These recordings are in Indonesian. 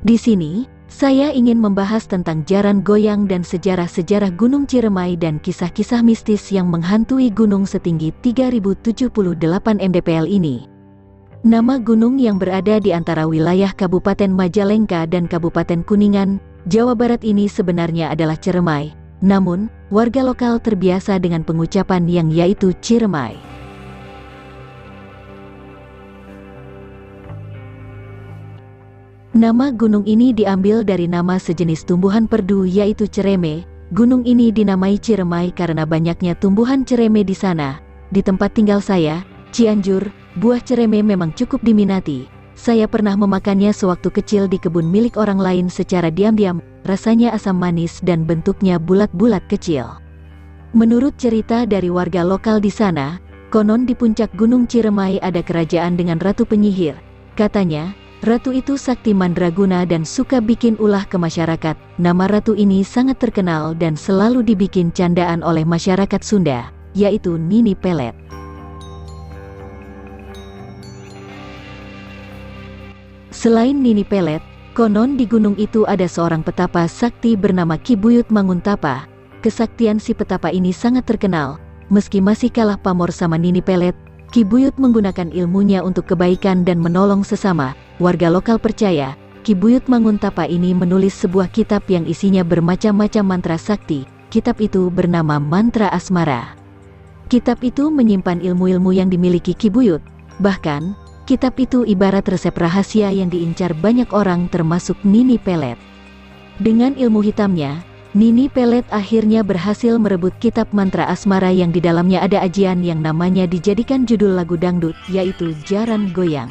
Di sini, saya ingin membahas tentang jaran goyang dan sejarah-sejarah Gunung Ciremai dan kisah-kisah mistis yang menghantui gunung setinggi 3078 mdpl ini. Nama gunung yang berada di antara wilayah Kabupaten Majalengka dan Kabupaten Kuningan, Jawa Barat ini sebenarnya adalah Ciremai, namun warga lokal terbiasa dengan pengucapan yang yaitu Ciremai. Nama gunung ini diambil dari nama sejenis tumbuhan perdu yaitu cereme. Gunung ini dinamai Ciremai karena banyaknya tumbuhan cereme di sana. Di tempat tinggal saya, Cianjur, buah cereme memang cukup diminati. Saya pernah memakannya sewaktu kecil di kebun milik orang lain secara diam-diam. Rasanya asam manis dan bentuknya bulat-bulat kecil. Menurut cerita dari warga lokal di sana, konon di puncak Gunung Ciremai ada kerajaan dengan ratu penyihir. Katanya, ratu itu sakti mandraguna dan suka bikin ulah ke masyarakat. Nama ratu ini sangat terkenal dan selalu dibikin candaan oleh masyarakat Sunda, yaitu Nini Pelet. Selain Nini Pelet, konon di gunung itu ada seorang petapa sakti bernama Ki Buyut Manguntapa. Kesaktian si petapa ini sangat terkenal. Meski masih kalah pamor sama Nini Pelet, Ki Buyut menggunakan ilmunya untuk kebaikan dan menolong sesama. Warga lokal percaya, Ki Buyut Manguntapa ini menulis sebuah kitab yang isinya bermacam-macam mantra sakti. Kitab itu bernama Mantra Asmara. Kitab itu menyimpan ilmu-ilmu yang dimiliki Ki Buyut. Bahkan, kitab itu ibarat resep rahasia yang diincar banyak orang termasuk Nini Pelet. Dengan ilmu hitamnya, Nini Pelet akhirnya berhasil merebut kitab Mantra Asmara yang di dalamnya ada ajian yang namanya dijadikan judul lagu dangdut, yaitu Jaran Goyang.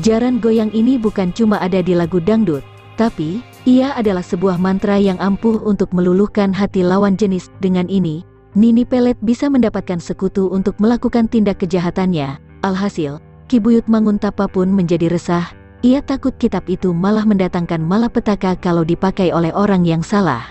Jaran goyang ini bukan cuma ada di lagu dangdut, tapi ia adalah sebuah mantra yang ampuh untuk meluluhkan hati lawan jenis. Dengan ini, Nini Pelet bisa mendapatkan sekutu untuk melakukan tindak kejahatannya. Alhasil, Ki Buyut Manguntapa pun menjadi resah. Ia takut kitab itu malah mendatangkan malapetaka kalau dipakai oleh orang yang salah.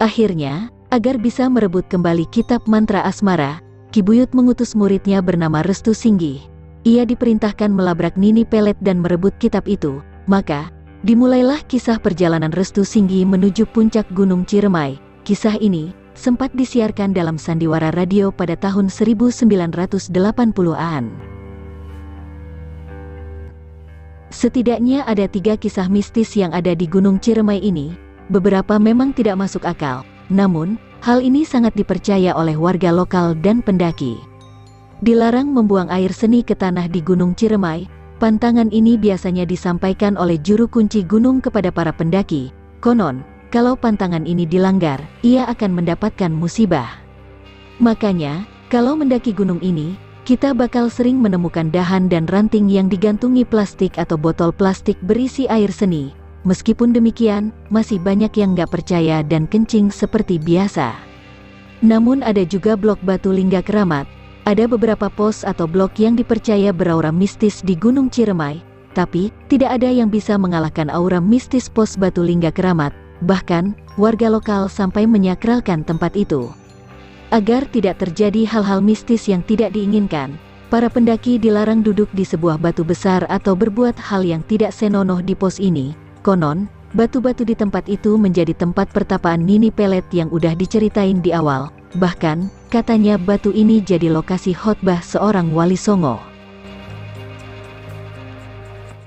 Akhirnya, agar bisa merebut kembali kitab Mantra Asmara, Ki Buyut mengutus muridnya bernama Restu Singgih. Ia diperintahkan melabrak Nini Pelet dan merebut kitab itu. Maka, dimulailah kisah perjalanan Restu Singgih menuju puncak Gunung Ciremai. Kisah ini sempat disiarkan dalam sandiwara radio pada tahun 1980-an. Setidaknya ada 3 kisah mistis yang ada di Gunung Ciremai ini. Beberapa memang tidak masuk akal, namun hal ini sangat dipercaya oleh warga lokal dan pendaki. Dilarang membuang air seni ke tanah di Gunung Ciremai. Pantangan ini biasanya disampaikan oleh juru kunci gunung kepada para pendaki. Konon, kalau pantangan ini dilanggar, ia akan mendapatkan musibah. Makanya, kalau mendaki gunung ini, kita bakal sering menemukan dahan dan ranting yang digantungi plastik atau botol plastik berisi air seni. Meskipun demikian, masih banyak yang nggak percaya dan kencing seperti biasa. Namun ada juga blok batu lingga keramat. Ada beberapa pos atau blok yang dipercaya beraura mistis di Gunung Ciremai, tapi tidak ada yang bisa mengalahkan aura mistis pos batu lingga keramat. Bahkan, warga lokal sampai menyakralkan tempat itu. Agar tidak terjadi hal-hal mistis yang tidak diinginkan, para pendaki dilarang duduk di sebuah batu besar atau berbuat hal yang tidak senonoh di pos ini. Konon, batu-batu di tempat itu menjadi tempat pertapaan Nini Pelet yang udah diceritain di awal. Bahkan, katanya batu ini jadi lokasi khotbah seorang wali songo.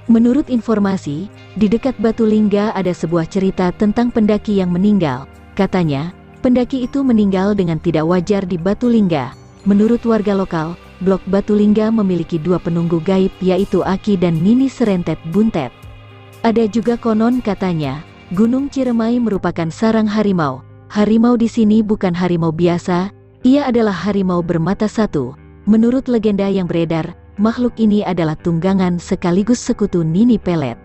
Menurut informasi, di dekat Batu Lingga ada sebuah cerita tentang pendaki yang meninggal. Katanya, pendaki itu meninggal dengan tidak wajar di Batu Lingga. Menurut warga lokal, blok Batu Lingga memiliki 2 penunggu gaib yaitu Aki dan Nini Serentet Buntet. Ada juga konon katanya, Gunung Ciremai merupakan sarang harimau. Harimau di sini bukan harimau biasa, ia adalah harimau bermata 1. Menurut legenda yang beredar, makhluk ini adalah tunggangan sekaligus sekutu Nini Pelet.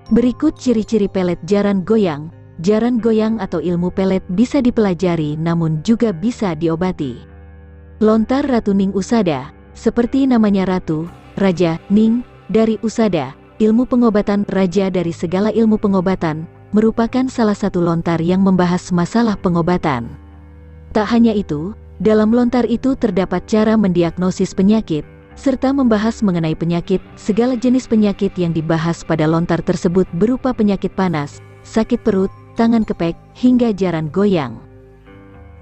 Berikut ciri-ciri pelet jaran goyang. Jaran goyang atau ilmu pelet bisa dipelajari namun juga bisa diobati. Lontar Ratu Ning Usada. Seperti namanya Ratu, Raja, Ning, dari Usada, ilmu pengobatan, raja dari segala ilmu pengobatan. merupakan salah satu lontar yang membahas masalah pengobatan. Tak hanya itu, dalam lontar itu terdapat cara mendiagnosis penyakit, serta membahas mengenai penyakit. Segala jenis penyakit yang dibahas pada lontar tersebut berupa penyakit panas, sakit perut, tangan kepek, hingga jaran goyang.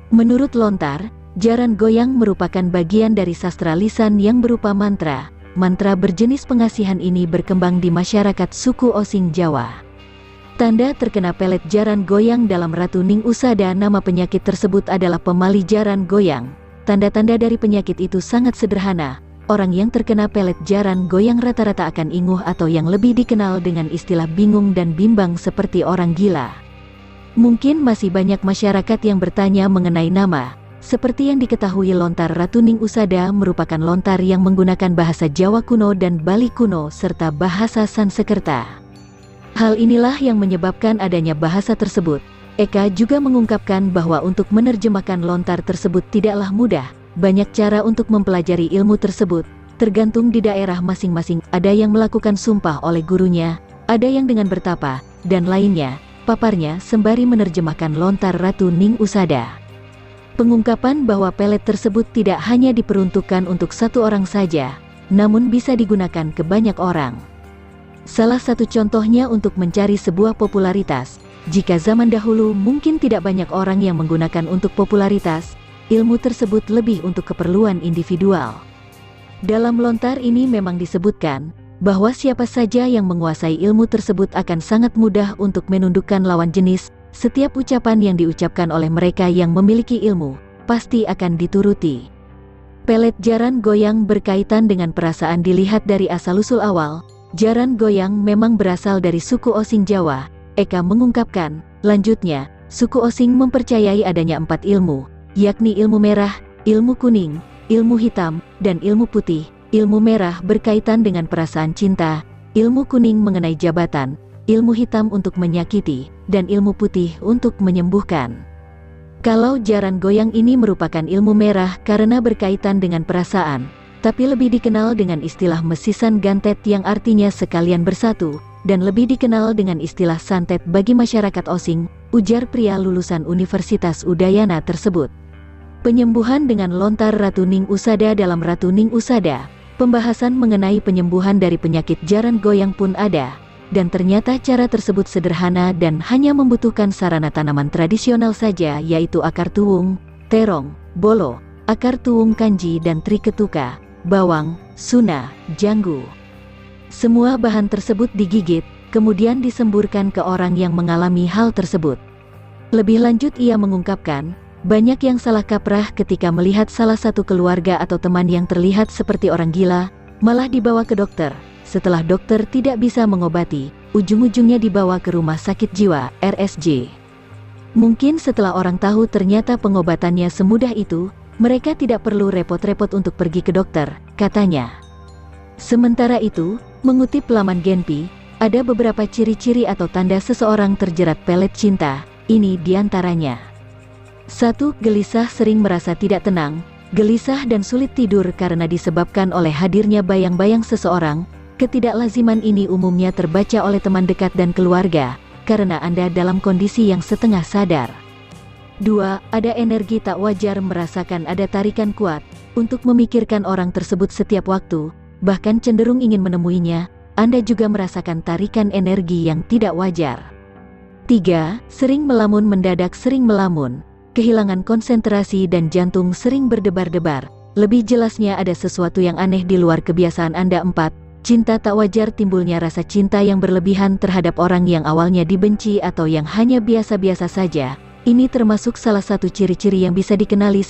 Menurut lontar, jaran goyang merupakan bagian dari sastra lisan yang berupa mantra. Mantra berjenis pengasihan ini berkembang di masyarakat suku Osing Jawa. Tanda terkena pelet jaran goyang dalam Ratu Ning Usada. Nama penyakit tersebut adalah pemali jaran goyang. Tanda-tanda dari penyakit itu sangat sederhana. Orang yang terkena pelet jaran goyang rata-rata akan inguh atau yang lebih dikenal dengan istilah bingung dan bimbang seperti orang gila. Mungkin masih banyak masyarakat yang bertanya mengenai nama. Seperti yang diketahui, lontar Ratu Ning Usada merupakan lontar yang menggunakan bahasa Jawa kuno dan Bali kuno serta bahasa Sanskerta. Hal inilah yang menyebabkan adanya bahasa tersebut. Eka juga mengungkapkan bahwa untuk menerjemahkan lontar tersebut tidaklah mudah. Banyak cara untuk mempelajari ilmu tersebut, tergantung di daerah masing-masing. Ada yang melakukan sumpah oleh gurunya, ada yang dengan bertapa, dan lainnya, paparnya sembari menerjemahkan lontar Ratu Ning Usada. Pengungkapan bahwa pelet tersebut tidak hanya diperuntukkan untuk satu orang saja, namun bisa digunakan ke banyak orang. Salah satu contohnya untuk mencari sebuah popularitas. Jika zaman dahulu mungkin tidak banyak orang yang menggunakan untuk popularitas, ilmu tersebut lebih untuk keperluan individual. Dalam lontar ini memang disebutkan bahwa siapa saja yang menguasai ilmu tersebut akan sangat mudah untuk menundukkan lawan jenis. Setiap ucapan yang diucapkan oleh mereka yang memiliki ilmu pasti akan dituruti. Pelet jaran goyang berkaitan dengan perasaan. Dilihat dari asal-usul awal, jaran goyang memang berasal dari suku Osing Jawa. Eka mengungkapkan, lanjutnya, suku Osing mempercayai adanya 4 ilmu, yakni ilmu merah, ilmu kuning, ilmu hitam, dan ilmu putih. Ilmu merah berkaitan dengan perasaan cinta, ilmu kuning mengenai jabatan, ilmu hitam untuk menyakiti, dan ilmu putih untuk menyembuhkan. Kalau jaran goyang ini merupakan ilmu merah karena berkaitan dengan perasaan, tapi lebih dikenal dengan istilah mesisan gantet yang artinya sekalian bersatu, dan lebih dikenal dengan istilah santet bagi masyarakat Osing, ujar pria lulusan Universitas Udayana tersebut. Penyembuhan dengan lontar Ratu Ning Usada. Dalam Ratu Ning Usada, pembahasan mengenai penyembuhan dari penyakit jaran goyang pun ada, dan ternyata cara tersebut sederhana dan hanya membutuhkan sarana tanaman tradisional saja, yaitu akar tuwung, terong, bolo, akar tuwung kanji dan triketuka, bawang, suna, janggu. Semua bahan tersebut digigit, kemudian disemburkan ke orang yang mengalami hal tersebut. Lebih lanjut ia mengungkapkan, banyak yang salah kaprah ketika melihat salah satu keluarga atau teman yang terlihat seperti orang gila, malah dibawa ke dokter. Setelah dokter tidak bisa mengobati, ujung-ujungnya dibawa ke rumah sakit jiwa, RSJ. Mungkin setelah orang tahu ternyata pengobatannya semudah itu, mereka tidak perlu repot-repot untuk pergi ke dokter, katanya. Sementara itu, mengutip laman Genpi, ada beberapa ciri-ciri atau tanda seseorang terjerat pelet cinta. Ini diantaranya. 1. Gelisah, sering merasa tidak tenang, gelisah dan sulit tidur karena disebabkan oleh hadirnya bayang-bayang seseorang. Ketidaklaziman ini umumnya terbaca oleh teman dekat dan keluarga, karena Anda dalam kondisi yang setengah sadar. 2. Ada energi tak wajar, merasakan ada tarikan kuat untuk memikirkan orang tersebut setiap waktu, bahkan cenderung ingin menemuinya. Anda juga merasakan tarikan energi yang tidak wajar. 3. Sering melamun, mendadak sering melamun, kehilangan konsentrasi dan jantung sering berdebar-debar. Lebih jelasnya ada sesuatu yang aneh di luar kebiasaan Anda. 4. Cinta tak wajar, timbulnya rasa cinta yang berlebihan terhadap orang yang awalnya dibenci atau yang hanya biasa-biasa saja. Ini termasuk salah satu ciri-ciri yang bisa dikenali.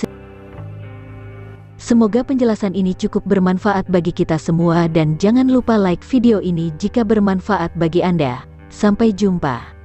Semoga penjelasan ini cukup bermanfaat bagi kita semua dan jangan lupa like video ini jika bermanfaat bagi Anda. Sampai jumpa.